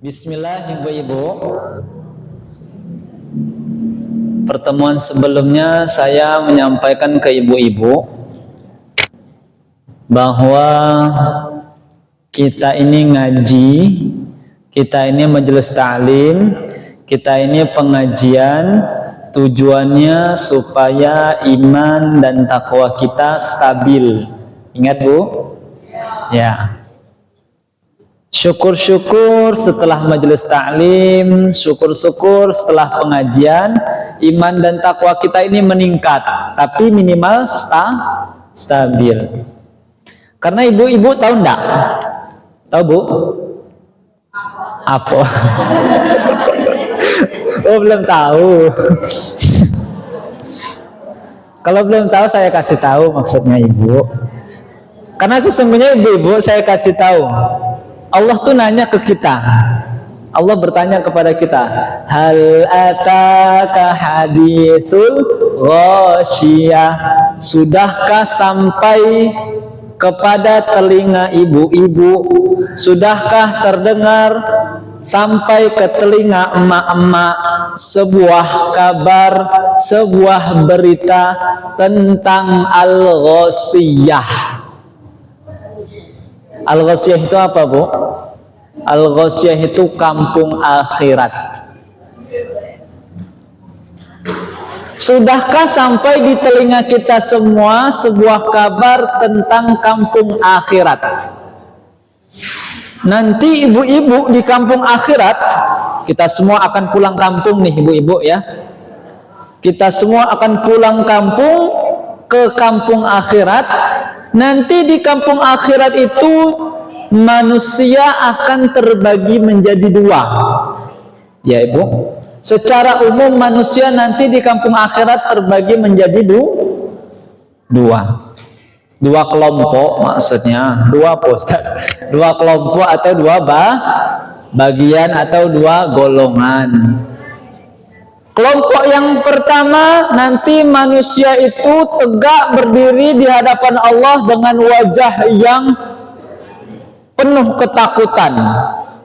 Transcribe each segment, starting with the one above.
Bismillah ibu-ibu. Pertemuan sebelumnya saya menyampaikan ke ibu-ibu bahwa kita ini ngaji, kita ini majelis ta'lim, kita ini pengajian, tujuannya supaya iman dan takwa kita stabil. Ingat Bu? Ya. Syukur-syukur setelah majelis ta'lim, syukur-syukur setelah pengajian, iman dan takwa kita ini meningkat, tapi minimal stabil. Karena ibu-ibu tahu enggak? Tahu Bu? Apa? Oh, belum tahu. Kalau belum tahu saya kasih tahu maksudnya ibu. Karena sesungguhnya ibu-ibu saya kasih tahu. Allah tuh nanya ke kita. Allah bertanya kepada kita, hal ataka haditsul ghasyiyah, sudahkah sampai kepada telinga ibu-ibu, sudahkah terdengar sampai ke telinga emak-emak sebuah kabar, sebuah berita tentang al-ghasyiyah. Al-ghasyiyah itu apa Bu? Al-ghasyiyah itu kampung akhirat. Sudahkah sampai di telinga kita semua sebuah kabar tentang kampung akhirat? Nanti ibu-ibu di kampung akhirat, kita semua akan pulang kampung nih ibu-ibu ya. Kita semua akan pulang kampung ke kampung akhirat. Nanti di kampung akhirat itu manusia akan terbagi menjadi dua. Ya Ibu, secara umum manusia nanti di kampung akhirat terbagi menjadi dua kelompok, maksudnya dua kelompok atau dua bagian atau dua golongan. Kelompok yang pertama, nanti manusia itu tegak berdiri di hadapan Allah dengan wajah yang penuh ketakutan.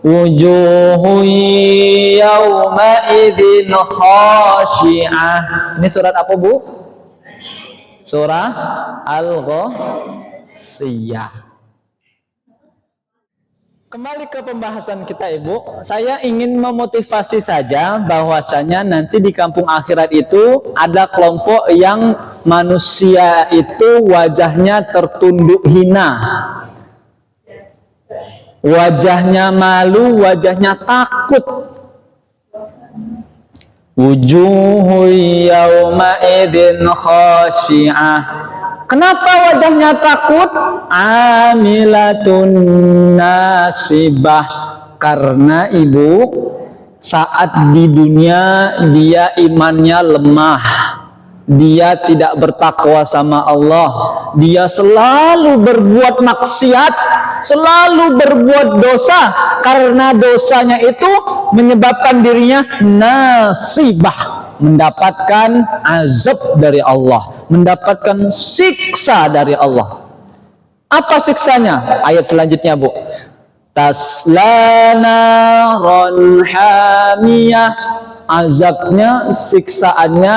Wujuhu yawma idzin khashi'ah. Ini surat apa Bu? Surah Al-Ghasyiyah. Kembali ke pembahasan kita Ibu, saya ingin memotivasi saja bahwasanya nanti di kampung akhirat itu ada kelompok yang manusia itu wajahnya tertunduk hina, wajahnya malu, wajahnya takut. Wujuhu yawma idzin khashi'ah. Kenapa wajahnya takut? Amilatun nasibah. Karena Ibu, saat di dunia dia imannya lemah, dia tidak bertakwa sama Allah, dia selalu berbuat maksiat, selalu berbuat dosa. Karena dosanya itu menyebabkan dirinya nasibah, mendapatkan azab dari Allah, mendapatkan siksa dari Allah. Apa siksanya? Ayat selanjutnya Bu. Tasla naron hamiyah. Azabnya, siksaannya,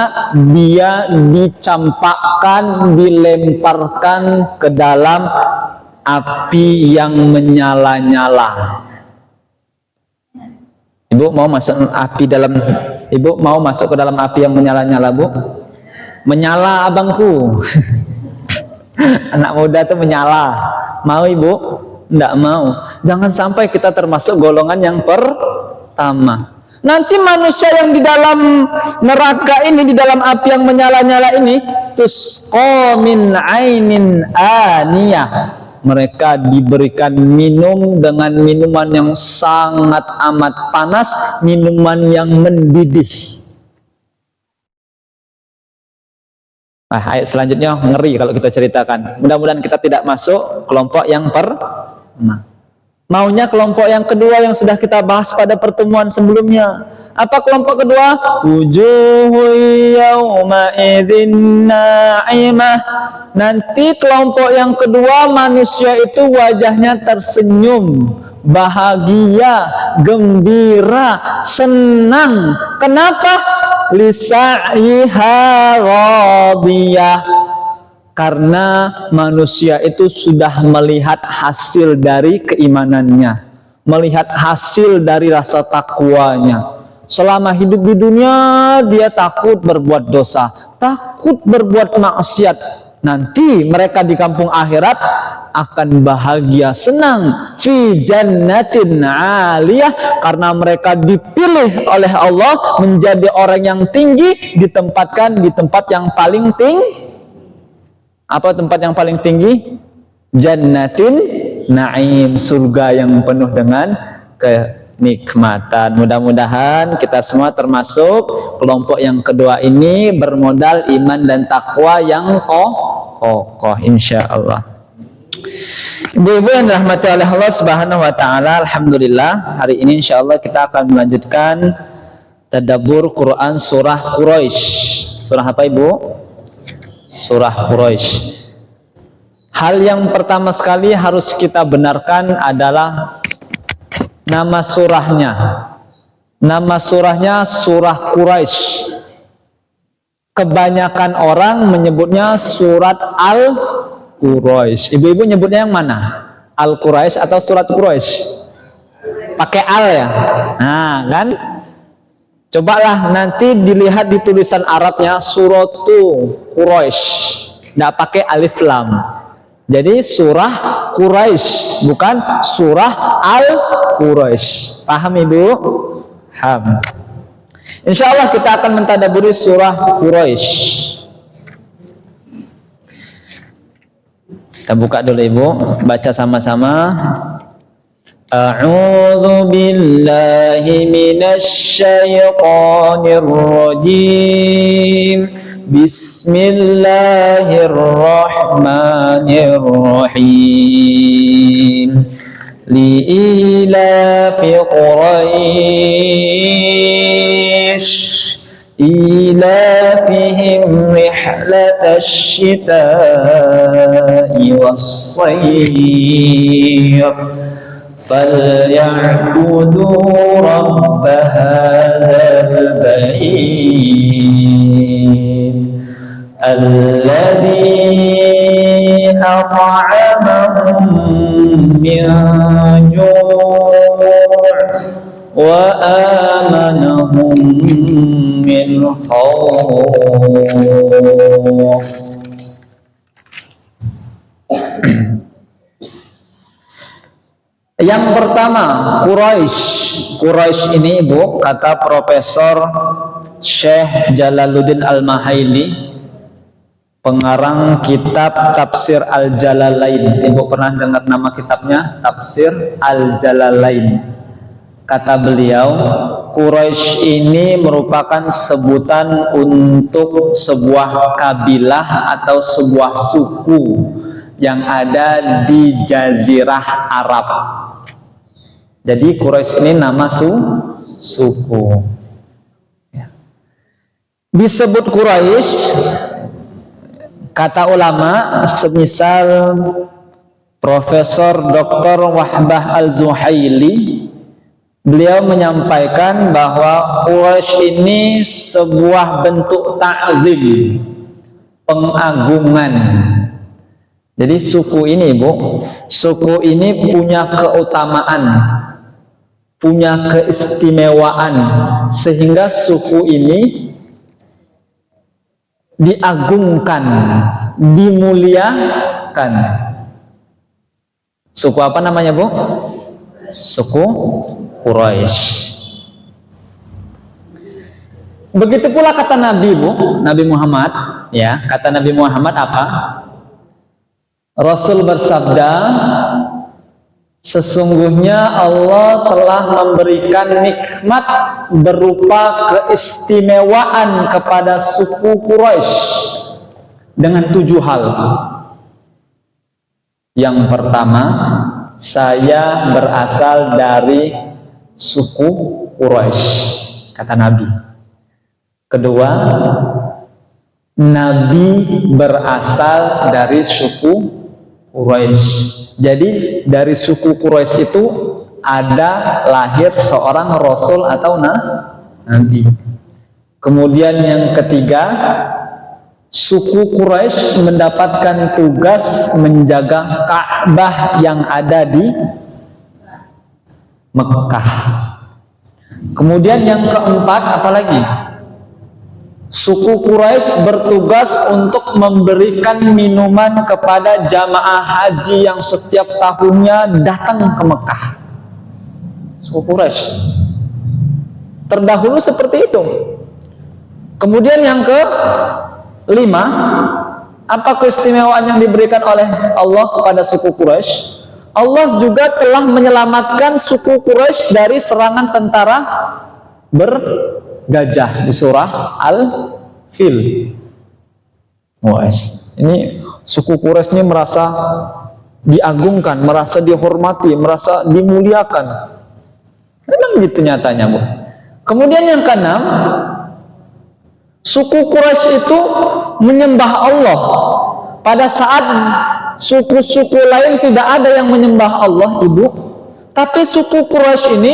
dia dicampakkan, dilemparkan ke dalam api yang menyala-nyala. Ibu mau masuk ke dalam api yang menyala-nyala Bu? Menyala abangku. Anak muda tuh menyala. Mau Ibu? Enggak mau. Jangan sampai kita termasuk golongan yang pertama. Nanti manusia yang di dalam neraka ini, di dalam api yang menyala-nyala ini, tusqa min ainin aniyah. Mereka diberikan minum dengan minuman yang sangat amat panas, minuman yang mendidih. Nah, ayat selanjutnya ngeri kalau kita ceritakan. Mudah-mudahan kita tidak masuk kelompok yang pertama. Maunya kelompok yang kedua yang sudah kita bahas pada pertemuan sebelumnya. Apa kelompok kedua? Wujuhu yawma idzin na'imah. Nanti kelompok yang kedua manusia itu wajahnya tersenyum, bahagia, gembira, senang. Kenapa? Lisa'iha radiyah. Karena manusia itu sudah melihat hasil dari keimanannya, melihat hasil dari rasa takwanya. Selama hidup di dunia dia takut berbuat dosa, takut berbuat maksiat. Nanti mereka di kampung akhirat akan bahagia, senang fi jannatin aliyah, karena mereka dipilih oleh Allah menjadi orang yang tinggi, ditempatkan di tempat yang paling tinggi. Apa tempat yang paling tinggi? Jannatin na'im, surga yang penuh dengan kenikmatan. Mudah-mudahan kita semua termasuk kelompok yang kedua ini, bermodal iman dan takwa yang kokoh insyaallah. Ibu-ibu yang dirahmati oleh Allah Subhanahu wa taala, alhamdulillah hari ini insyaallah kita akan melanjutkan tadabbur Quran surah Quraisy. Surah apa Ibu? Surah Quraisy. Hal yang pertama sekali harus kita benarkan adalah nama surahnya. Nama surahnya surah Quraisy. Kebanyakan orang menyebutnya surat Al-Quraisy. Ibu-ibu nyebutnya yang mana? Al-Quraisy atau surat Quraisy? Pakai al ya? Nah, kan? Cobalah nanti dilihat di tulisan Arabnya suratu Quraisy, nggak pakai alif lam. Jadi surah Quraisy, bukan surah Al-Quraisy. Paham Ibu? Paham. Insya Allah kita akan mentadaburi surah Quraisy. Kita buka dulu Ibu, baca sama-sama. A'udzu billahi minasy syaithanir rajim. Bismillahirrahmanirrahim. Li'ilafi Quraisy ilafihim rihlatash shita'i was-sayf فَلْيَعْبُدُوا رَبَّ هَذَا الْبَيْتِ الَّذِي أَطْعَمَهُم مِّن جُوعٍ وَآمَنَهُم مِّنْ خَوْفٍ. Yang pertama, Quraisy ini Ibu, kata Profesor Syekh Jalaluddin Al-Mahaili, pengarang kitab Tafsir Al-Jalalain. Ibu pernah dengar nama kitabnya? Tafsir Al-Jalalain. Kata beliau, Quraisy ini merupakan sebutan untuk sebuah kabilah atau sebuah suku yang ada di Jazirah Arab. Jadi Quraisy ini nama suku. Disebut Quraisy, kata ulama semisal Profesor Dr. Wahbah Al-Zuhaili, beliau menyampaikan bahwa Quraisy ini sebuah bentuk ta'zim, pengagungan. Jadi suku ini Bu, suku ini punya keutamaan, punya keistimewaan, sehingga suku ini diagungkan, dimuliakan. Suku apa namanya Bu? Suku Quraisy. Begitu pula kata Nabi Bu, Nabi Muhammad, ya, kata Nabi Muhammad apa? Rasul bersabda, sesungguhnya Allah telah memberikan nikmat berupa keistimewaan kepada suku Quraisy dengan 7 hal. Yang pertama, saya berasal dari suku Quraisy, kata Nabi. Kedua, Nabi berasal dari suku Quraisy. Jadi dari suku Quraisy itu ada lahir seorang rasul atau nabi. Kemudian yang ketiga, suku Quraisy mendapatkan tugas menjaga Ka'bah yang ada di Mekah. Kemudian yang keempat, apalagi? Suku Quraisy bertugas untuk memberikan minuman kepada jamaah haji yang setiap tahunnya datang ke Mekah. Suku Quraisy terdahulu seperti itu. Kemudian yang kelima, apa keistimewaan yang diberikan oleh Allah kepada suku Quraisy? Allah juga telah menyelamatkan suku Quraisy dari serangan tentara bergajah di surah Al-Fil. Ini suku Quraisy ini merasa diagungkan, merasa dihormati, merasa dimuliakan. Memang gitu nyatanya, Bu. Kemudian yang keenam, suku Quraisy itu menyembah Allah pada saat suku-suku lain tidak ada yang menyembah Allah, Ibu. Tapi suku Quraisy ini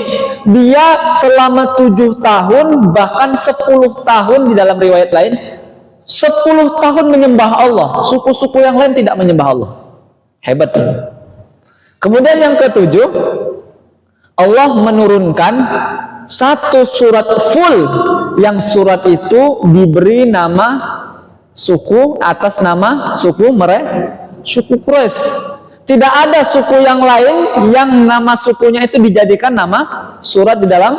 dia selama 7 tahun bahkan 10 tahun di dalam riwayat lain 10 tahun menyembah Allah. Suku-suku yang lain tidak menyembah Allah. Hebat, ya. Kemudian yang ketujuh, Allah menurunkan satu surat full yang surat itu diberi nama suku atas nama suku suku Quraisy. Tidak ada suku yang lain yang nama sukunya itu dijadikan nama surat di dalam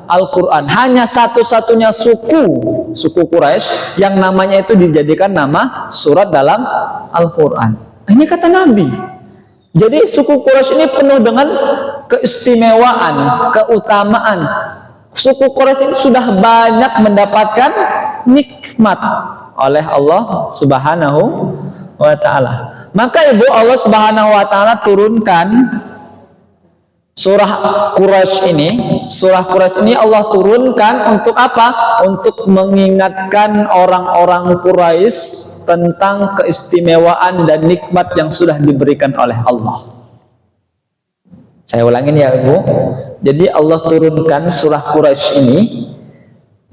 Al-Quran. Hanya satu-satunya suku Quraisy yang namanya itu dijadikan nama surat dalam Al-Quran. Ini kata Nabi. Jadi suku Quraisy ini penuh dengan keistimewaan, keutamaan. Suku Quraisy ini sudah banyak mendapatkan nikmat oleh Allah Subhanahu wa ta'ala. Maka Ibu, Allah Subhanahu wa ta'ala turunkan surah Quraisy ini. Surah Quraisy ini Allah turunkan untuk apa? Untuk mengingatkan orang-orang Quraisy tentang keistimewaan dan nikmat yang sudah diberikan oleh Allah. Saya ulangin ya, Ibu. Jadi Allah turunkan surah Quraisy ini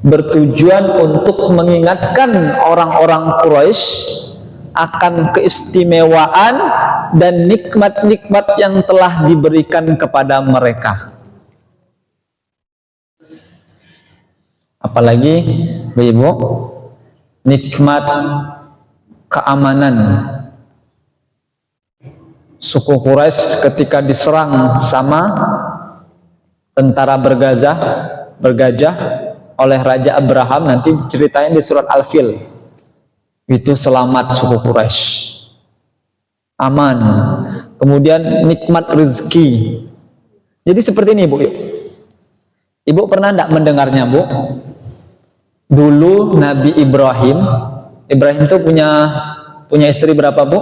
bertujuan untuk mengingatkan orang-orang Quraisy akan keistimewaan dan nikmat-nikmat yang telah diberikan kepada mereka. Apalagi, Ibu, nikmat keamanan. Suku Quraisy ketika diserang sama tentara bergajah oleh Raja Abraham, nanti diceritain di surat Al-Fil. Itu selamat suku Quraisy, aman. Kemudian nikmat rezeki. Jadi seperti ini, Bu. Ibu pernah tidak mendengarnya, Bu? Dulu Nabi Ibrahim itu punya istri berapa, Bu?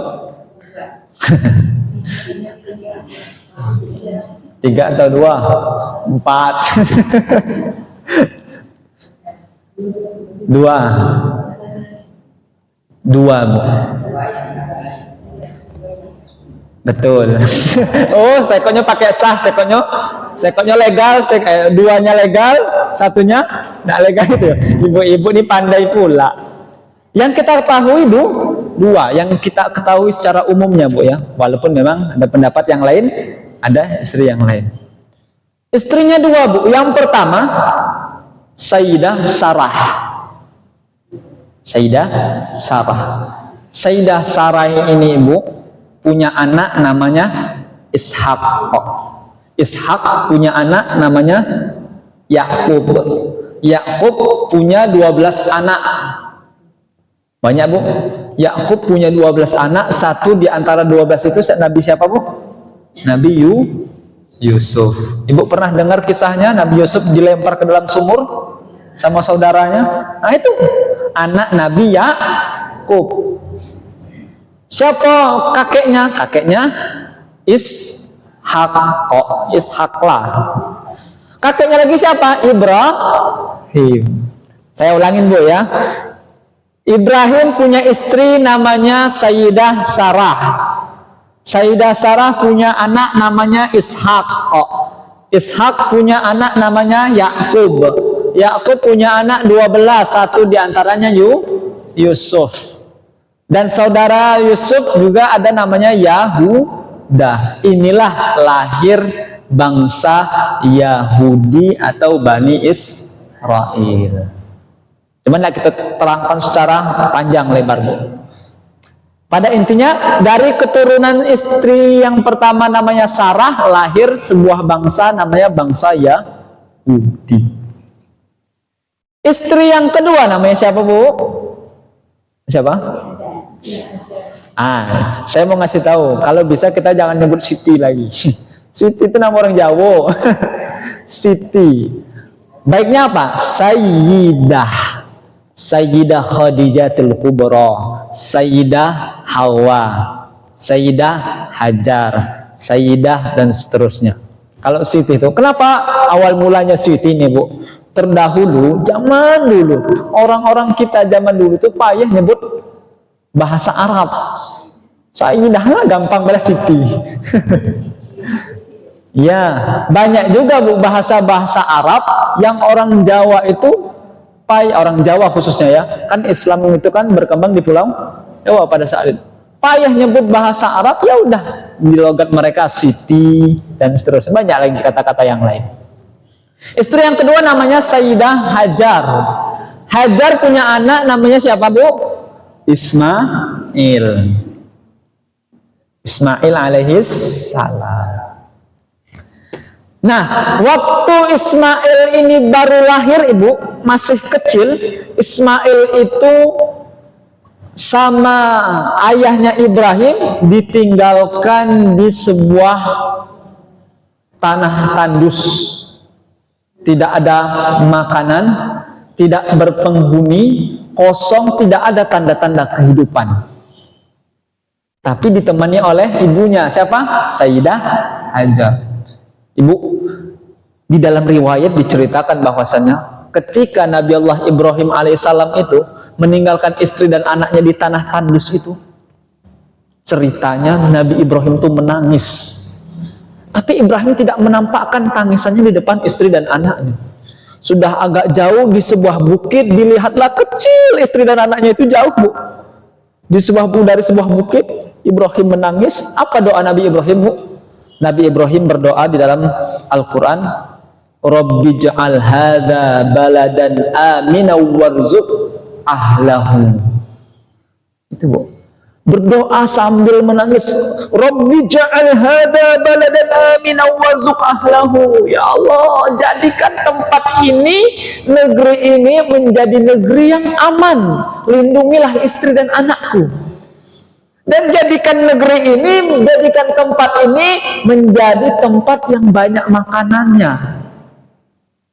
3 atau 2? 4. 2, Bu. Betul. Oh, sekonya pakai sah, sekonya legal, duanya legal, satunya tidak legal itu. Ibu-ibu ini pandai pula. Yang kita ketahui, Bu, 2. Yang kita ketahui secara umumnya, Bu, ya. Walaupun memang ada pendapat yang lain, ada istri yang lain. Istrinya 2, Bu. Yang pertama, Sayyidah Sarah. Sayyidah Sarah ini, Ibu, punya anak namanya Ishak. Ishak punya anak namanya Yakub. Yakub punya 12 anak. Banyak, Bu. Yakub punya 12 anak. Satu di antara 12 itu Nabi siapa, Bu? Nabi Yusuf. Ibu pernah dengar kisahnya Nabi Yusuf dilempar ke dalam sumur sama saudaranya? Nah, itu anak Nabi Yakub. Siapa kakeknya? Kakeknya Ishaklah. Kakeknya lagi siapa? Ibrahim. Saya ulangin, Bu, ya. Ibrahim punya istri namanya Sayyidah Sarah. Sayyidah Sarah punya anak namanya Ishak. Ishak punya anak namanya Yakub. Yakub punya anak 12, satu diantaranya Yusuf. Dan saudara Yusuf juga ada namanya Yahuda. Inilah lahir bangsa Yahudi atau Bani Israel. Cuman kita terangkan secara panjang lebar, Bu. Pada intinya dari keturunan istri yang pertama namanya Sarah lahir sebuah bangsa namanya bangsa Yahudi. Istri yang kedua namanya siapa, Bu? Siapa? Saya mau ngasih tahu, kalau bisa kita jangan nyebut Siti lagi. Siti itu nama orang Jawa. Siti. Baiknya apa? Sayyidah. Sayyidah Khadijatul Kubra, Sayyidah Hawa, Sayyidah Hajar, Sayyidah dan seterusnya. Kalau Siti itu, kenapa awal mulanya Siti ini, Bu? Terdahulu, zaman dulu, orang-orang kita zaman dulu itu payah nyebut bahasa Arab. Sayyidah lah gampang pada Siti. Ya, banyak juga, Bu, bahasa-bahasa Arab yang orang Jawa itu orang Jawa khususnya ya, kan Islam itu kan berkembang di Pulau Jawa pada saat itu. Payah nyebut bahasa Arab, ya udah di logat mereka Siti dan seterusnya, banyak lagi kata-kata yang lain. Istri yang kedua namanya Sayyidah Hajar. Hajar punya anak namanya siapa, Bu? Ismail. Ismail alaihis salam. Nah, waktu Ismail ini baru lahir, Ibu, masih kecil, Ismail itu sama ayahnya Ibrahim ditinggalkan di sebuah tanah tandus. Tidak ada makanan, tidak berpenghuni, kosong, tidak ada tanda-tanda kehidupan. Tapi ditemani oleh ibunya, siapa? Sayyidah Hajar. Ibu, di dalam riwayat diceritakan bahwasannya ketika Nabi Allah Ibrahim alaihissalam itu meninggalkan istri dan anaknya di tanah tandus itu, ceritanya Nabi Ibrahim itu menangis. Tapi Ibrahim tidak menampakkan tangisannya di depan istri dan anaknya. Sudah agak jauh di sebuah bukit, dilihatlah kecil istri dan anaknya itu jauh, Bu. Dari sebuah bukit, Ibrahim menangis. Apa doa Nabi Ibrahim, Bu? Nabi Ibrahim berdoa di dalam Al-Quran, Rabbi ja'al hadha baladan amina warzuq ahlahu. Itu, Bu. Berdoa sambil menangis, Rabbi ja'al hadha baladan amina warzuq ahlahu. Ya Allah, jadikan tempat ini, negeri ini menjadi negeri yang aman. Lindungilah istri dan anakku. Dan jadikan negeri ini, jadikan tempat ini menjadi tempat yang banyak makanannya,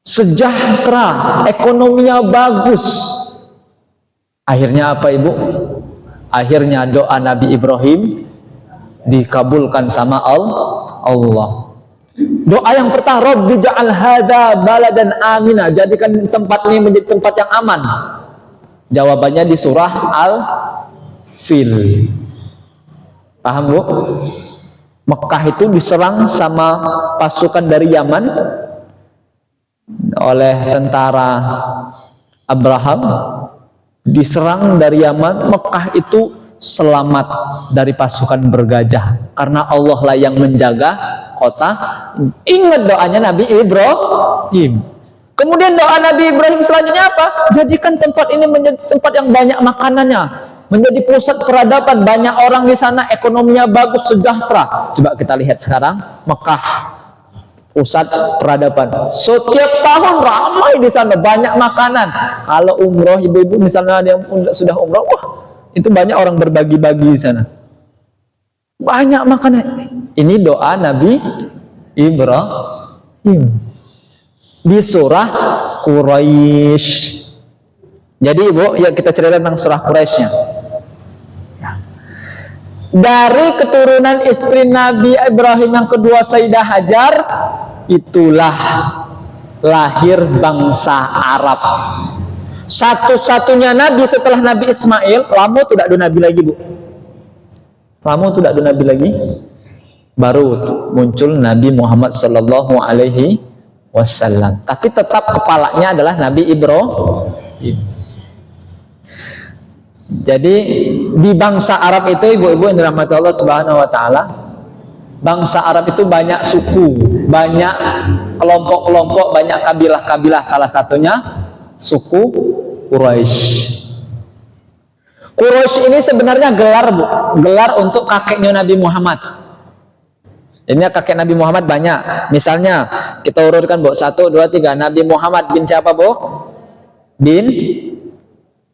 sejahtera, ekonominya bagus. Akhirnya apa, Ibu? Akhirnya doa Nabi Ibrahim dikabulkan sama Allah. Doa yang pertama, Rabbi ja'al hadha baladan amina, jadikan tempat ini menjadi tempat yang aman. Jawabannya di surah Al-Fil. Paham, Bu? Mekah itu diserang sama pasukan dari Yaman oleh tentara Abraham. Diserang dari Yaman, Mekah itu selamat dari pasukan bergajah karena Allah lah yang menjaga kota. Ingat doanya Nabi Ibrahim. Kemudian doa Nabi Ibrahim selanjutnya apa? Jadikan tempat ini menjadi tempat yang banyak makanannya, menjadi pusat peradaban, banyak orang di sana, ekonominya bagus, sejahtera. Coba kita lihat sekarang Mekah, pusat peradaban. Setiap tahun ramai di sana, banyak makanan. Kalau umroh, ibu-ibu misalnya ada yang sudah umroh, wah, itu banyak orang berbagi-bagi di sana. Banyak makanan. Ini doa Nabi Ibrahim di surah Quraisy. Jadi, Ibu, ya kita cerita tentang surah Quraisynya. Dari keturunan istri Nabi Ibrahim yang kedua, Sayyidah Hajar, itulah lahir bangsa Arab. Satu-satunya nabi setelah Nabi Ismail. Lama tidak ada nabi lagi, Bu. Lama tidak ada nabi lagi. baru muncul Nabi Muhammad Sallallahu Alaihi Wasallam. Tapi tetap kepalanya adalah Nabi Ibrahim. Jadi di bangsa Arab itu, ibu-ibu yang dirahmati Allah Subhanahu Wa Taala, bangsa Arab itu banyak suku, banyak kelompok-kelompok, banyak kabilah-kabilah. Salah satunya suku Quraisy. Quraisy ini sebenarnya gelar, Bu, gelar untuk kakeknya Nabi Muhammad. Ini kakek Nabi Muhammad banyak. Misalnya kita urutkan, Bu, 1, 2, 3. Nabi Muhammad bin siapa, Bu? Bin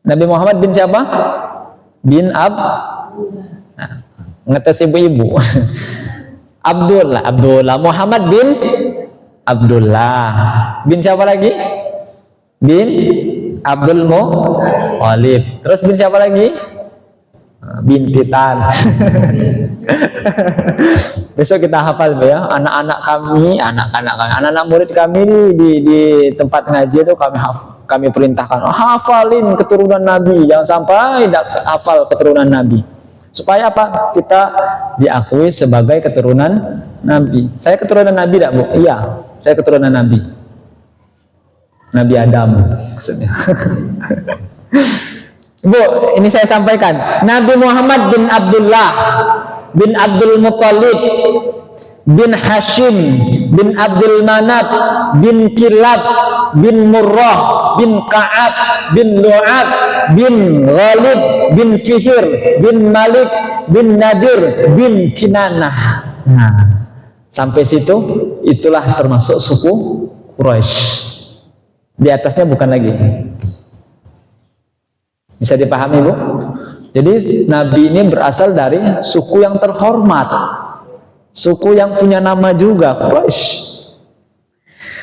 Nabi Muhammad bin siapa? Bin nah, ngetes ibu-ibu. Abdullah. Muhammad bin Abdullah. Bin siapa lagi? Bin Abdul Muthalib. Terus bin siapa lagi? Bin Titan. Besok kita hafal, ya. Anak-anak murid kami di tempat ngaji itu kami perintahkan, hafalin keturunan Nabi, jangan sampai tidak hafal keturunan Nabi. Supaya apa? Kita diakui sebagai keturunan Nabi. Saya keturunan Nabi tidak, Bu? Iya, saya keturunan Nabi. Nabi Adam maksudnya. Bu, ini saya sampaikan. Nabi Muhammad bin Abdullah bin Abdul Muthalib bin Hashim bin Abdul Manaf bin Kilab bin Murrah bin Ka'ab bin Lu'ab bin Ghalib bin Fihir bin Malik bin Nadir bin Kinanah. Nah, sampai situ itulah termasuk suku Quraisy. Di atasnya bukan lagi. Bisa dipahami, Bu? Jadi Nabi ini berasal dari suku yang terhormat, suku yang punya nama juga, Quraisy.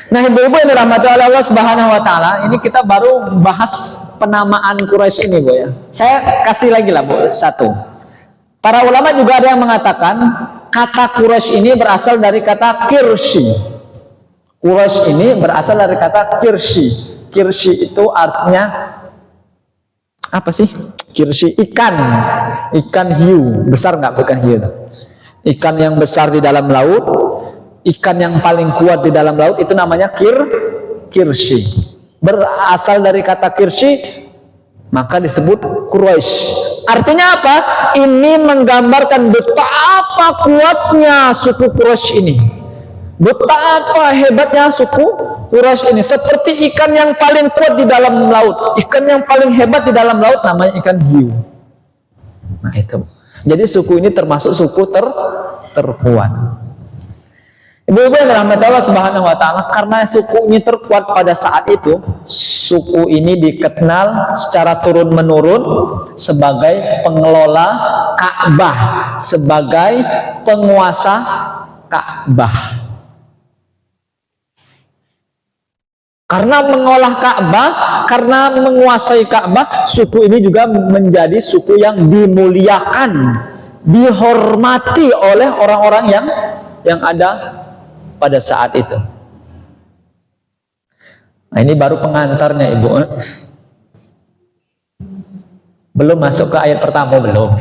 Nah, ibu-ibu yang dirahmati oleh Allah Subhanahu Wa Taala, ini kita baru bahas penamaan Quraisy ini, Bu, ya. Saya kasih lagi lah, Bu, 1. Para ulama juga ada yang mengatakan kata Quraisy ini berasal dari kata Kirshi. Quraisy ini berasal dari kata Kirshi. Kirshi itu artinya apa sih? Kirshi, ikan hiu. Besar nggak ikan hiu? Ikan yang besar di dalam laut, ikan yang paling kuat di dalam laut, itu namanya Kirshi. Berasal dari kata Kirshi, maka disebut Quraisy. Artinya apa? Ini menggambarkan betapa kuatnya suku Quraisy ini. Betapa hebatnya suku Quraisy ini. Seperti ikan yang paling kuat di dalam laut. Ikan yang paling hebat di dalam laut namanya ikan hiu. Nah, itu. Jadi suku ini termasuk suku terkuat. Ibu-ibu yang dirahmati Allah Subhanahu Wa Taala, karena suku ini terkuat pada saat itu, suku ini dikenal secara turun-menurun sebagai pengelola Ka'bah, sebagai penguasa Ka'bah. Karena mengolah Ka'bah, karena menguasai Ka'bah, suku ini juga menjadi suku yang dimuliakan, dihormati oleh orang-orang yang ada pada saat itu. Nah, ini baru pengantarnya, Ibu. Belum masuk ke ayat pertama, belum.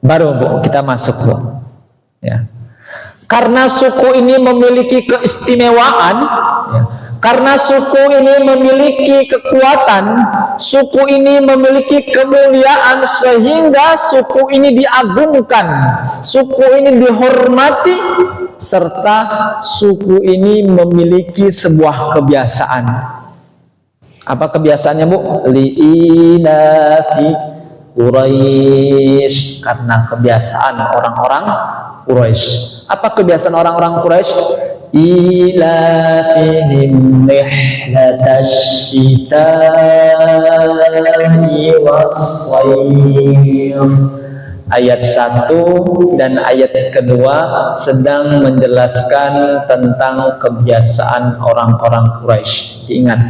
Baru, Bu, kita masuk, Bu. Ya. Karena suku ini memiliki keistimewaan, ya. Karena suku ini memiliki kekuatan, suku ini memiliki kemuliaan, sehingga suku ini diagungkan, suku ini dihormati, serta suku ini memiliki sebuah kebiasaan. Apa kebiasaannya, Bu? Li'inafi Quraisy, karena kebiasaan orang-orang Quraisy. Apa kebiasaan orang-orang Quraisy? Ilafihim rihlatash shita'i was-shayf. Ayat 1 dan ayat kedua sedang menjelaskan tentang kebiasaan orang-orang Quraisy. Diingat,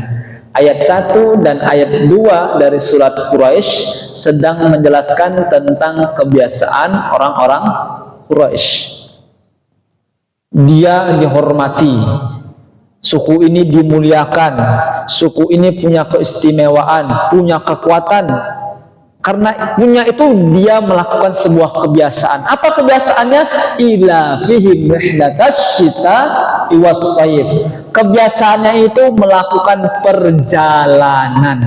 ayat 1 dan ayat 2 dari surat Quraisy sedang menjelaskan tentang kebiasaan orang-orang Quraisy. Dia dihormati, suku ini dimuliakan, suku ini punya keistimewaan, punya kekuatan, Karena punya itu dia melakukan sebuah kebiasaan. Apa kebiasaannya? Ila fihim rihlatash syita iwas sayf. Kebiasaannya itu melakukan perjalanan.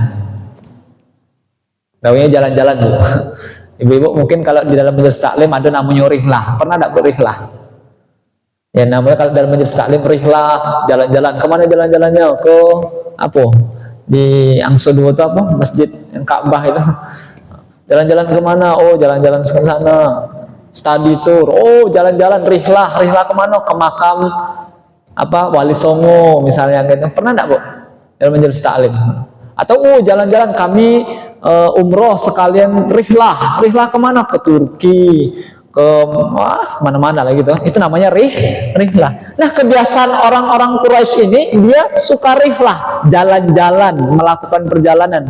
Namanya jalan-jalan, Bu. Ibu-ibu mungkin kalau di dalam majelis taklim ada namanya rihlah. Pernah enggak berihlah? Ya namanya kalau dalam majelis taklim rihlah, jalan-jalan. Kemana jalan-jalannya? Ke apa? Di Angsudu itu apa? Masjid yang Ka'bah itu. Jalan-jalan kemana? Oh, jalan-jalan ke sana. Study tour. Oh, jalan-jalan rihlah. Rihlah kemana? Ke makam apa? Wali Songo misalnya gitu. Pernah enggak, Bu? Dalam majelis taklim. Atau jalan-jalan kami umroh sekalian rihlah. Rihlah kemana? Ke Turki, ke mana-mana lah gitu. Itu namanya rihlah. Nah, kebiasaan orang-orang Quraisy ini dia suka rihlah, jalan-jalan, melakukan perjalanan.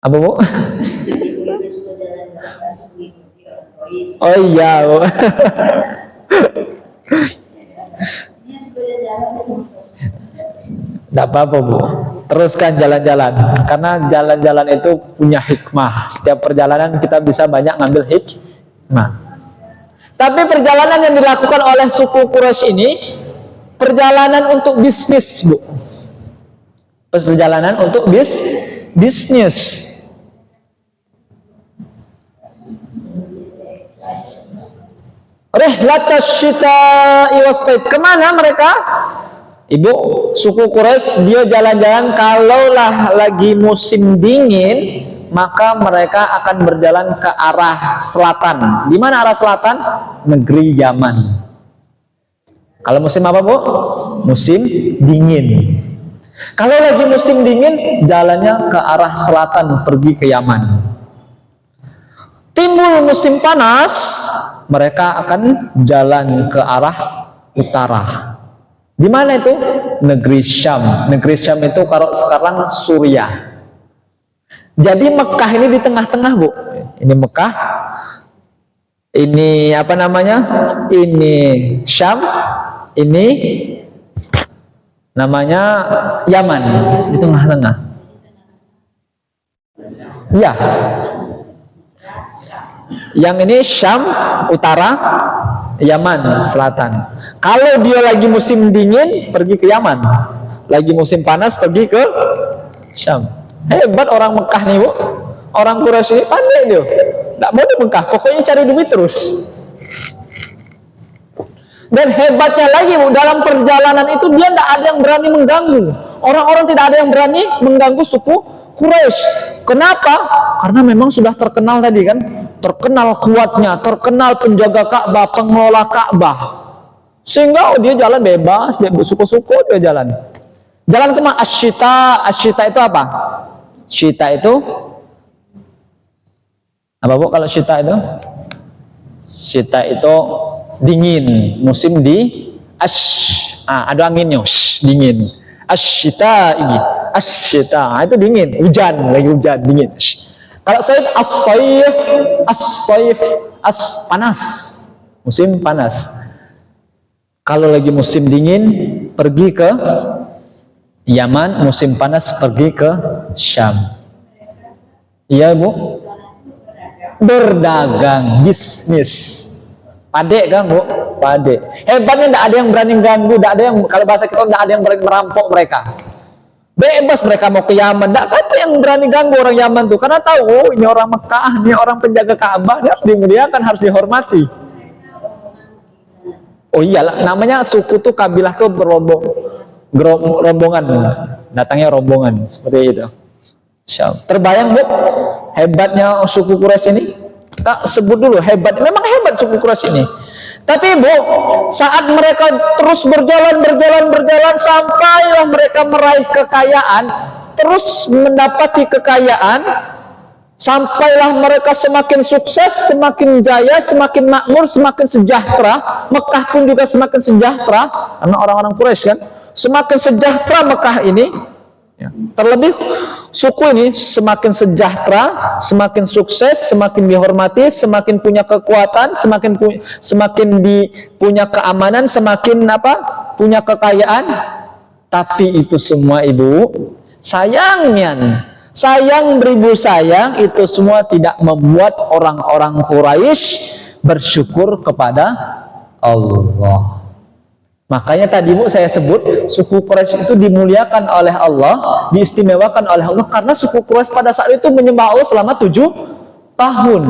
Apa, Bu? Oh iya, Bu. Tidak apa-apa, Bu. Teruskan jalan-jalan. Karena jalan-jalan itu punya hikmah. Setiap perjalanan kita bisa banyak ngambil hikmah. Tapi perjalanan yang dilakukan oleh suku Quraisy ini perjalanan untuk bisnis, Bu. Perjalanan untuk bisnis. Rihlatash syita'i was sayf. Kemana mereka? Ibu, suku Quraisy dia jalan-jalan kalaulah lagi musim dingin, maka mereka akan berjalan ke arah selatan. Di mana arah selatan? Negeri Yaman. Kalau musim apa, Bu? Musim dingin. Kalau lagi musim dingin, jalannya ke arah selatan, pergi ke Yaman. Timbul musim panas, mereka akan jalan ke arah utara. Di mana itu? Negeri Syam. Negeri Syam itu kalau sekarang Suriah. Jadi Mekah ini di tengah-tengah, Bu. Ini Mekah. Ini apa namanya? Ini Syam. Ini namanya Yaman di tengah-tengah. Ya. Yang ini Syam utara, Yaman selatan. Kalau dia lagi musim dingin, pergi ke Yaman. Lagi musim panas, pergi ke Syam. Hebat orang Mekah nih, Bu. Orang Quraisy ini pandai dia. Tidak mau di Mekah, pokoknya cari duit terus. Dan hebatnya lagi, Bu, dalam perjalanan itu dia tidak ada yang berani mengganggu. Orang-orang tidak ada yang berani mengganggu suku Quraisy. Kenapa? Karena memang sudah terkenal tadi kan. Terkenal kuatnya, terkenal penjaga Ka'bah, pengelola Ka'bah. Sehingga dia jalan bebas, suku-suku dia jalan. Jalan ke mana? Asyita. Asyita itu apa? Syita itu apa, Bu? Kalau syita itu? Syita itu dingin, musim ada anginnya, dingin. Asyita ini, asyita itu dingin, hujan, lagi hujan, dingin. Kalau as-sayf, panas, musim panas. Kalau lagi musim dingin, pergi ke Yaman, musim panas pergi ke Syam. Iya, Bu? Berdagang, bisnis. Padek kan, Bu? Padek. Hebatnya tidak ada yang berani ganggu, tidak ada yang, kalau bahasa kita tidak ada yang berani merampok mereka. Bebas mereka mau ke Yaman, tidak ada yang berani ganggu orang Yaman tuh, karena tahu, oh, ini orang Mekah, ini orang penjaga Ka'bah, dia harus dimuliakan, harus dihormati. Oh iyalah, namanya suku tuh kabilah tuh rombongan, datangnya rombongan seperti itu. Terbayang, Bu, hebatnya suku Quraisy ini? Kita sebut dulu hebat, memang hebat suku Quraisy ini. Tapi, Bu, saat mereka terus berjalan sampailah mereka meraih kekayaan, terus mendapati kekayaan, sampailah mereka semakin sukses, semakin jaya, semakin makmur, semakin sejahtera. Mekah pun juga semakin sejahtera, karena orang-orang Quraisy kan, semakin sejahtera Mekah ini. Terlebih suku ini semakin sejahtera, semakin sukses, semakin dihormati, semakin punya kekuatan, semakin punya keamanan, semakin punya kekayaan. Tapi itu semua, Ibu, sayangnya Sayang beribu sayang itu semua tidak membuat orang-orang Quraisy bersyukur kepada Allah. Makanya tadi Bu saya sebut suku Quraisy itu dimuliakan oleh Allah, diistimewakan oleh Allah karena suku Quraisy pada saat itu menyembah Allah selama 7 tahun.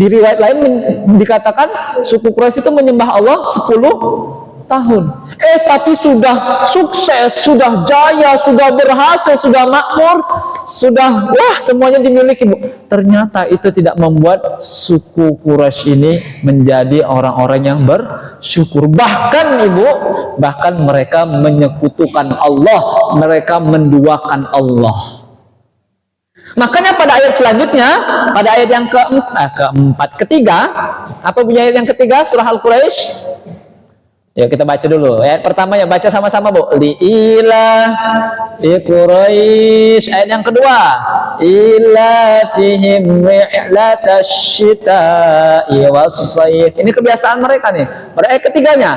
Di riwayat lain dikatakan suku Quraisy itu menyembah Allah 10 tahun. Tapi sudah sukses, sudah jaya, sudah berhasil, sudah makmur, sudah semuanya dimiliki Bu. Ternyata itu tidak membuat suku Quraisy ini menjadi orang-orang yang bersyukur. Bahkan bahkan mereka menyekutukan Allah, mereka menduakan Allah. Makanya pada ayat selanjutnya, pada ayat yang ketiga, apa bunyi ayat yang ketiga surah Al-Quraisy? Ya kita baca dulu. Ayat pertama ya baca sama-sama Bu. Li'ila fi Quraisy. Ayat yang kedua. Ila fihim ri'latash shita'i was-sayf. Ini kebiasaan mereka nih. Pada ayat ketiganya,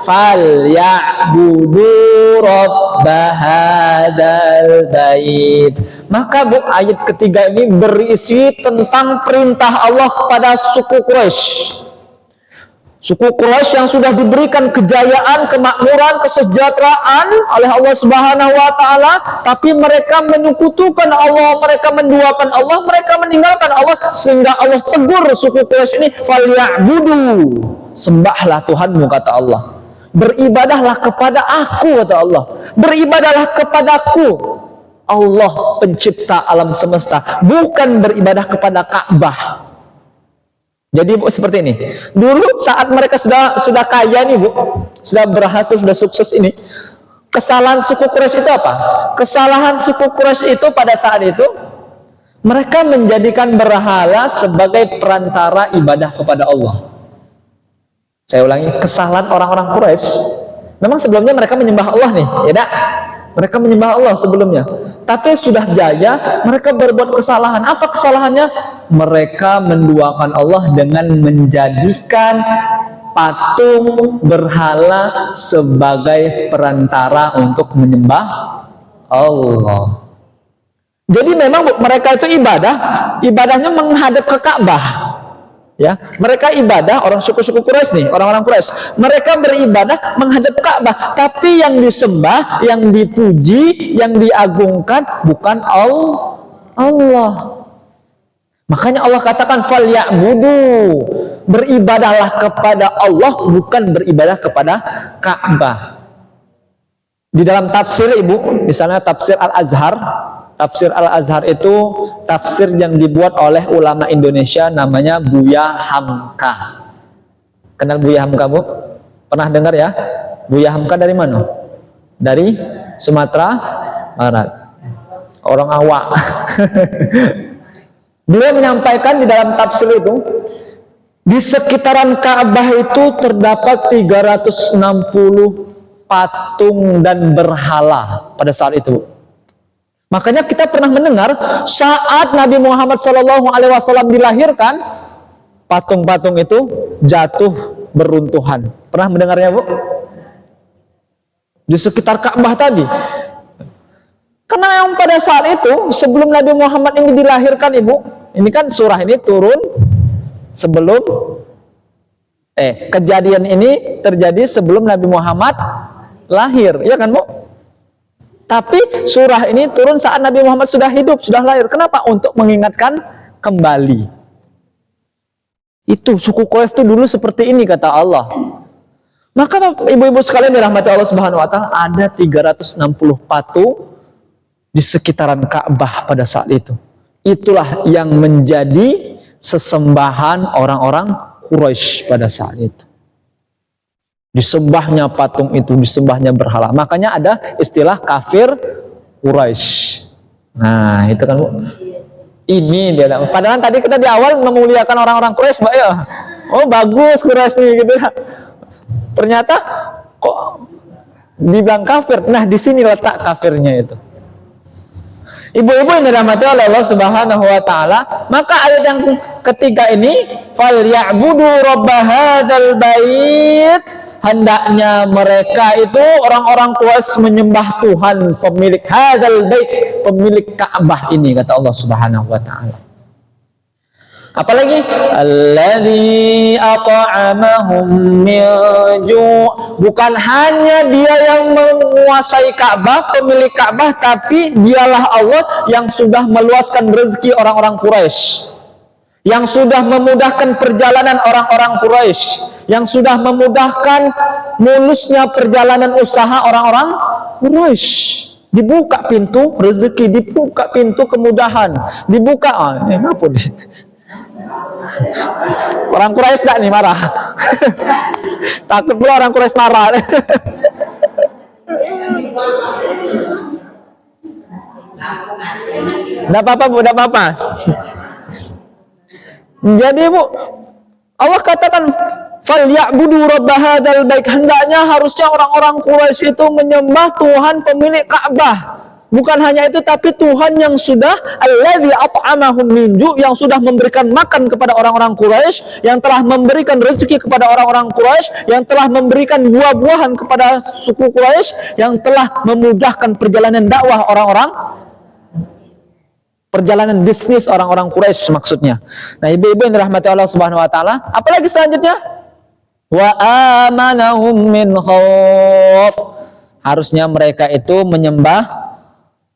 fal ya'budu rabb hadzal bait. Maka Bu, ayat ketiga ini berisi tentang perintah Allah kepada suku Quraisy. Suku Quraisy yang sudah diberikan kejayaan, kemakmuran, kesejahteraan oleh Allah Subhanahu wa taala, tapi mereka menyekutukan Allah, mereka menduakan Allah, mereka meninggalkan Allah, sehingga Allah tegur suku Quraisy ini, "Falyabudu." Sembahlah Tuhanmu, kata Allah. Beribadahlah kepada aku, kata Allah. Beribadahlah kepadaku. Allah pencipta alam semesta, bukan beribadah kepada Ka'bah. Jadi Bu seperti ini. Dulu saat mereka sudah kaya nih Bu, sudah berhasil, sudah sukses ini. Kesalahan suku Quraisy itu apa? Kesalahan suku Quraisy itu pada saat itu mereka menjadikan berhala sebagai perantara ibadah kepada Allah. Saya ulangi, kesalahan orang-orang Quraisy. Memang sebelumnya mereka menyembah Allah nih, ya tak? Mereka menyembah Allah sebelumnya. Tapi sudah jaya, mereka berbuat kesalahan. Apa kesalahannya? Mereka menduakan Allah dengan menjadikan patung berhala sebagai perantara untuk menyembah Allah. Jadi memang mereka itu ibadahnya menghadap ke Ka'bah. Ya, mereka ibadah, orang suku-suku Quraisy nih, orang-orang Quraisy, mereka beribadah menghadap Ka'bah, tapi yang disembah, yang dipuji, yang diagungkan bukan Allah. Makanya Allah katakan falyabudu, beribadahlah kepada Allah, bukan beribadah kepada Ka'bah. Di dalam tafsir Ibu, misalnya tafsir Al-Azhar. Tafsir Al-Azhar itu tafsir yang dibuat oleh ulama Indonesia, namanya Buya Hamka. Kenal Buya Hamka Bu? Pernah dengar ya? Buya Hamka dari mana? Dari Sumatera Barat. Orang awak. Beliau menyampaikan di dalam tafsir itu, di sekitaran Ka'bah itu terdapat 360 patung dan berhala pada saat itu. Makanya kita pernah mendengar saat Nabi Muhammad SAW dilahirkan, patung-patung itu jatuh beruntuhan. Pernah mendengarnya Bu? Di sekitar Ka'bah tadi. Karena yang pada saat itu sebelum Nabi Muhammad ini dilahirkan Ibu, ini kan surah ini turun sebelum kejadian ini terjadi sebelum Nabi Muhammad lahir, ya kan Bu? Tapi surah ini turun saat Nabi Muhammad sudah hidup, sudah lahir. Kenapa? Untuk mengingatkan kembali. Itu suku Quraisy itu dulu seperti ini, kata Allah. Maka ibu-ibu sekalian dirahmati Allah Subhanahu wa taala, ada 360 patung di sekitaran Ka'bah pada saat itu. Itulah yang menjadi sesembahan orang-orang Quraisy pada saat itu. Disembahnya patung itu, disembahnya berhala. Makanya ada istilah kafir Quraisy. Nah, itu kan Bu. Ini dia. Padahal tadi kita di awal memuliakan orang-orang Quraisy, Mbak ya. Oh, bagus Quraisy nih gitu ya. Ternyata kok dibilang kafir. Nah, di sini letak kafirnya itu. Ibu-ibu yang dirahmati oleh Allah Subhanahu wa taala, maka ayat yang ketiga ini, "Falyabudu rabb hadzal bait." hendaknya mereka itu orang-orang Quraisy menyembah Tuhan pemilik hadzal bait, pemilik Ka'bah ini, kata Allah Subhanahu wa taala. Apalagi alladzi at'amahum min ju', bukan hanya dia yang menguasai Ka'bah, pemilik Ka'bah, tapi dialah Allah yang sudah meluaskan rezeki orang-orang Quraisy, yang sudah memudahkan perjalanan orang-orang Quraisy, yang sudah memudahkan mulusnya perjalanan usaha orang-orang Quraisy. Dibuka pintu rezeki, dibuka pintu kemudahan, dibuka apa nih? Orang Quraisy enggak nih marah. Takut pula orang Quraisy marah. Enggak apa-apa, Bu, enggak apa-apa. Jadi, Bu, Allah katakan falyabudu rabb hadzal bait, hendaknya harusnya orang-orang Quraisy itu menyembah Tuhan pemilik Ka'bah. Bukan hanya itu, tapi Tuhan yang sudah alladzi at'amahum min ju', yang sudah memberikan makan kepada orang-orang Quraisy, yang telah memberikan rezeki kepada orang-orang Quraisy, yang telah memberikan buah-buahan kepada suku Quraisy, yang telah memudahkan perjalanan dakwah orang-orang, perjalanan bisnis orang-orang Quraisy maksudnya. Nah, ibu-ibu yang dirahmati Allah Subhanahu wa taala, apalagi selanjutnya? Wa amanahum min khauf. Harusnya mereka itu menyembah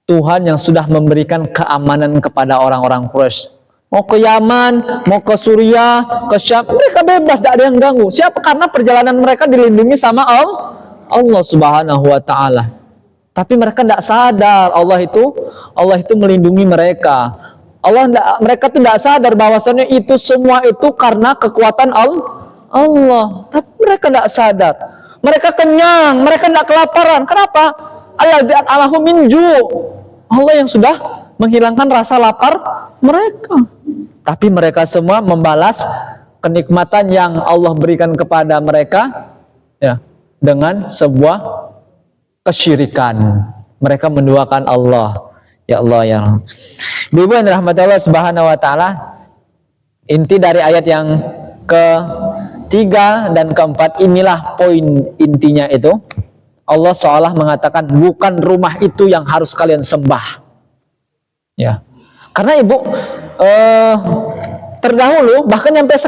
Tuhan yang sudah memberikan keamanan kepada orang-orang Quraisy. Mau ke Yaman, mau ke Suriah, ke Syam, mereka bebas, tidak ada yang ganggu. Siapa? Karena perjalanan mereka dilindungi sama Allah Subhanahu wa taala. Tapi mereka tidak sadar Allah itu melindungi mereka. Mereka tuh tidak sadar bahwasanya itu semua itu karena kekuatan Allah. Tapi mereka tidak sadar. Mereka kenyang, mereka tidak kelaparan. Kenapa? Alladzi at'amahum min ju'. Allah yang sudah menghilangkan rasa lapar mereka. Tapi mereka semua membalas kenikmatan yang Allah berikan kepada mereka ya dengan sebuah kesyirikan. Mereka menduakan Allah. Ya Allah ya. Ibu yang dirahmati Allah Subhanahu wa taala, inti dari ayat yang ketiga dan keempat inilah poin intinya itu. Allah seolah mengatakan bukan rumah itu yang harus kalian sembah. Ya. Karena Ibu terdahulu bahkan sampai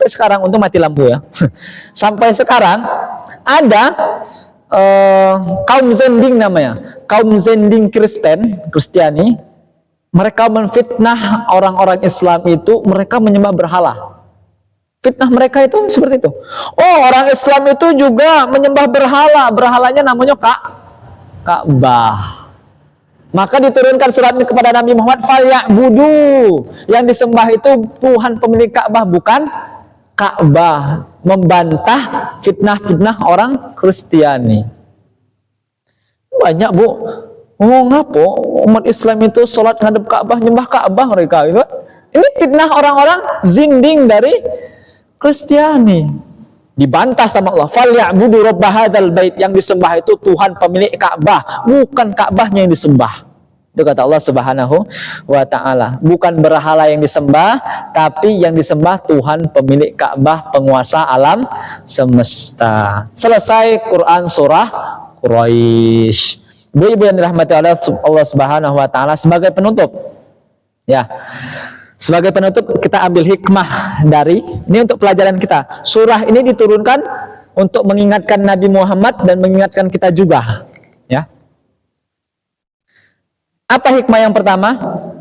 sekarang untuk mati lampu ya. Sampai sekarang ada kaum Zending namanya. Kaum Zending Kristiani, mereka menfitnah orang-orang Islam itu, mereka menyembah berhala. Fitnah mereka itu seperti itu. Oh, orang Islam itu juga menyembah berhala. Berhalanya namanya Ka'bah. Maka diturunkan surat ini kepada Nabi Muhammad, falyabudu. Yang disembah itu Tuhan pemilik Ka'bah, bukan Ka'bah. Membantah fitnah-fitnah orang Kristiani. Banyak, Bu. Oh, ngapo umat Islam itu sholat ngadep Ka'bah, nyembah Ka'bah mereka gitu. Ini fitnah orang-orang zinding dari Kristiani. Dibantah sama Allah. Falyabudu rabb hadzal bait, yang disembah itu Tuhan pemilik Ka'bah, bukan Ka'bahnya yang disembah. Itu kata Allah Subhanahu wa taala. Bukan berhala yang disembah, tapi yang disembah Tuhan pemilik Ka'bah, penguasa alam semesta. Selesai Quran surah Quraisy. Ibu-ibu yang dirahmati Allah Subhanahu wa taala, sebagai penutup ya. Sebagai penutup kita ambil hikmah dari ini untuk pelajaran kita. Surah ini diturunkan untuk mengingatkan Nabi Muhammad dan mengingatkan kita juga, ya. Apa hikmah yang pertama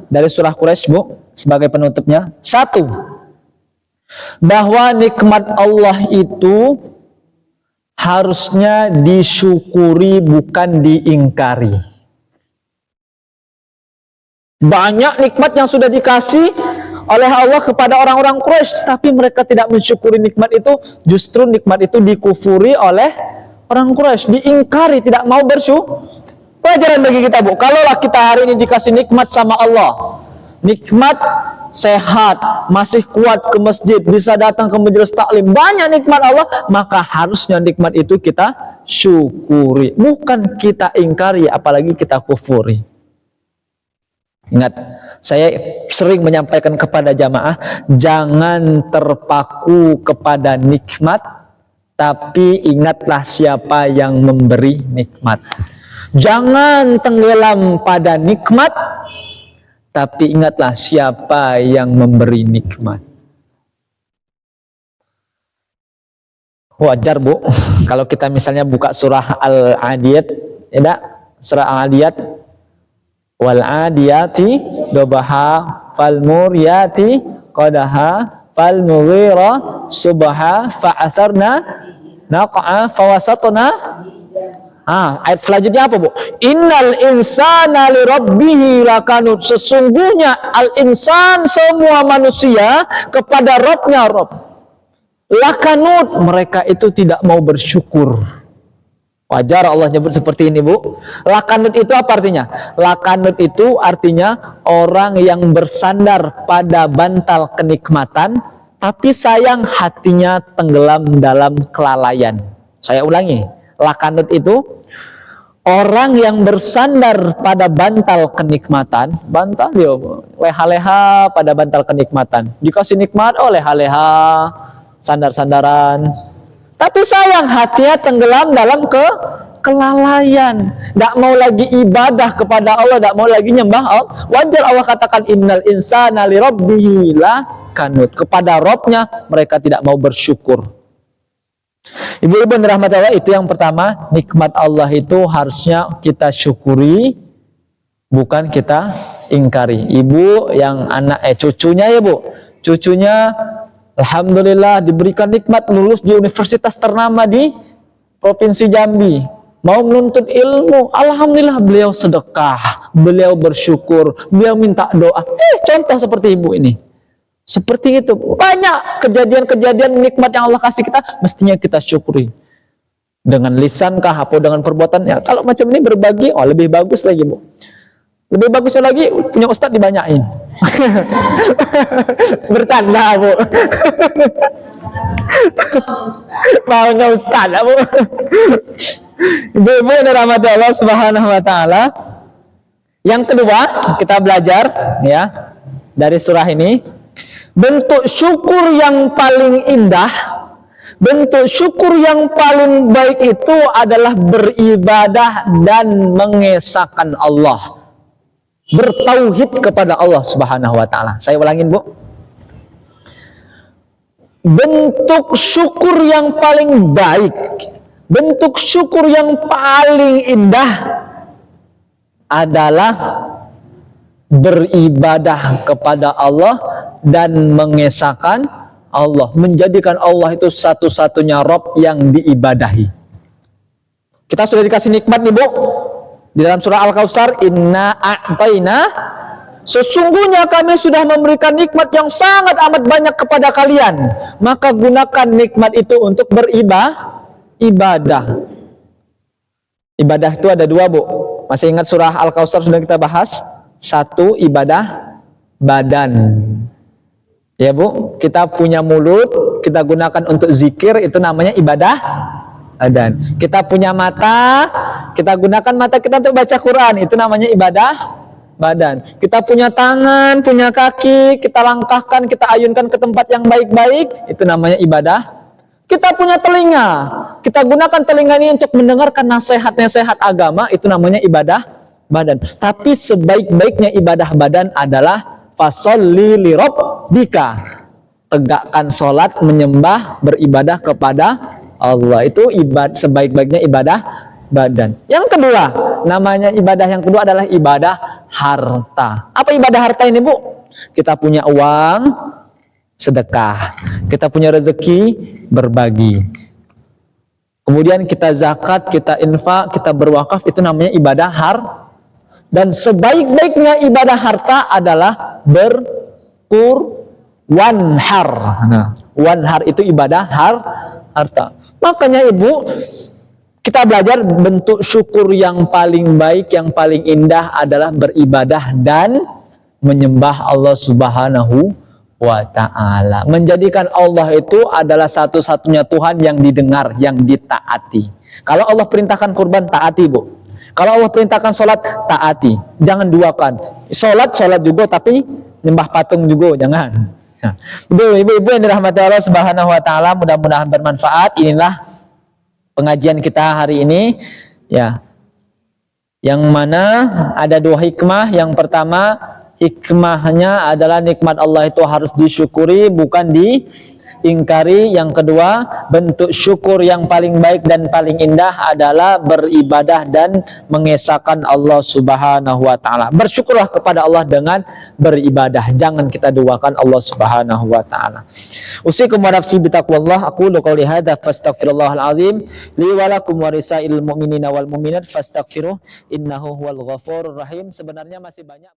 dari surah Quraisy, Bu? Sebagai penutupnya, satu, bahwa nikmat Allah itu harusnya disyukuri bukan diingkari. Banyak nikmat yang sudah dikasih oleh Allah kepada orang-orang Quraisy, tapi mereka tidak mensyukuri nikmat itu. Justru nikmat itu dikufuri oleh orang Quraisy, diingkari, tidak mau bersyukur. Pelajaran bagi kita, Bu, kalaulah kita hari ini dikasih nikmat sama Allah, nikmat sehat, masih kuat ke masjid, bisa datang ke majelis taklim, banyak nikmat Allah, maka harusnya nikmat itu kita syukuri, bukan kita ingkari, apalagi kita kufuri. Ingat, saya sering menyampaikan kepada jamaah, jangan terpaku kepada nikmat, tapi ingatlah siapa yang memberi nikmat. Jangan tenggelam pada nikmat, tapi ingatlah siapa yang memberi nikmat. Wajar Bu, kalau kita misalnya buka surah Al-Adiyat, ya, surah Al-Adiyat, wal adiyati dobaha fal muriyati qadaha fal mughira subha fa'atharna naq'a fawasatna. Ayat selanjutnya apa Bu? Innal insana li rabbihi lakanut. Sesungguhnya al-insan, semua manusia, kepada Rabbnya Rabb lakanut, mereka itu tidak mau bersyukur. Wajar Allah nyebut seperti ini Bu. Lakanut itu apa artinya? Lakanut itu artinya orang yang bersandar pada bantal kenikmatan, tapi sayang hatinya tenggelam dalam kelalaian. Saya ulangi, lakanut itu orang yang bersandar pada bantal kenikmatan. Bantal dia leha-leha pada bantal kenikmatan. Dikasih nikmat, oh leha-leha, sandar-sandaran, tapi sayang hatinya tenggelam dalam kelalaian, tidak mau lagi ibadah kepada Allah, tidak mau lagi nyembah Allah. Wajar Allah katakan innal insana li rabbihi lakanut, kepada Rabbnya mereka tidak mau bersyukur. Ibu-ibu yang dirahmati Allah, itu yang pertama, nikmat Allah itu harusnya kita syukuri, bukan kita ingkari. Ibu yang cucunya ya Bu, cucunya alhamdulillah diberikan nikmat lulus di universitas ternama di Provinsi Jambi, mau menuntut ilmu, alhamdulillah beliau sedekah, beliau bersyukur, beliau minta doa. Contoh seperti ibu ini, seperti itu banyak kejadian-kejadian nikmat yang Allah kasih kita, mestinya kita syukuri dengan lisan kah atau dengan perbuatannya. Kalau macam ini berbagi, lebih bagus lagi Bu. Lebih bagusnya lagi punya ustadz dibanyain. Bercanda Bu. Maunya ustadz Bu. Ibu-ibu yang dirahmati Allah Subhanahu wa taala. Yang kedua, kita belajar ya dari surah ini, bentuk syukur yang paling indah, bentuk syukur yang paling baik itu adalah beribadah dan mengesahkan Allah, bertauhid kepada Allah Subhanahu wa taala. Saya ulangin Bu. Bentuk syukur yang paling baik, bentuk syukur yang paling indah adalah beribadah kepada Allah dan mengesahkan Allah, menjadikan Allah itu satu-satunya Rabb yang diibadahi. Kita sudah dikasih nikmat nih Bu. Di dalam surah Al-Kautsar, inna a'tayna, sesungguhnya kami sudah memberikan nikmat yang sangat amat banyak kepada kalian, maka gunakan nikmat itu untuk beribadah. Ibadah itu ada dua Bu. Masih ingat surah Al-Kautsar sudah kita bahas? Satu, ibadah badan. Ya Bu, kita punya mulut, kita gunakan untuk zikir, itu namanya ibadah badan. Kita punya mata, kita gunakan mata kita untuk baca Quran, itu namanya ibadah badan. Kita punya tangan, punya kaki, kita langkahkan, kita ayunkan ke tempat yang baik-baik, itu namanya ibadah. Kita punya telinga, kita gunakan telinga ini untuk mendengarkan nasihat-nasihat agama, itu namanya ibadah badan. Tapi sebaik-baiknya ibadah badan adalah fasholli li rabbika, tegakkan sholat, menyembah, beribadah kepada Allah, itu sebaik-baiknya ibadah badan. Yang kedua, namanya ibadah yang kedua adalah ibadah harta. Apa ibadah harta ini Bu? Kita punya uang, sedekah. Kita punya rezeki, berbagi. Kemudian kita zakat, kita infak, kita berwakaf, itu namanya ibadah harta. Dan sebaik-baiknya ibadah harta adalah wanhar. Nah, wanhar itu ibadah harta. Makanya Ibu, kita belajar bentuk syukur yang paling baik, yang paling indah adalah beribadah dan menyembah Allah Subhanahu wa ta'ala. Menjadikan Allah itu adalah satu-satunya Tuhan yang didengar, yang ditaati. Kalau Allah perintahkan kurban, taati Bu. Kalau Allah perintahkan sholat, taati. Jangan duakan. Sholat juga, tapi nyembah patung juga, jangan. Nah, ibu-ibu yang dirahmati Allah Subhanahu wa ta'ala, mudah-mudahan bermanfaat. Inilah pengajian kita hari ini, ya. Yang mana ada 2 hikmah. Yang pertama, hikmahnya adalah nikmat Allah itu harus disyukuri, bukan diingkari. Yang kedua, bentuk syukur yang paling baik dan paling indah adalah beribadah dan mengesahkan Allah Subhanahu wa taala. Bersyukurlah kepada Allah dengan beribadah. Jangan kita duakan Allah Subhanahu wa taala. Usikum wa nafsi bitaqwallah. Aqulu qouli hadza fastaghfirullahal azim li wa lakum wa lisairil mu'minina wal mu'minat fastaghfiruh innahu huwal ghafurur rahim. Sebenarnya masih banyak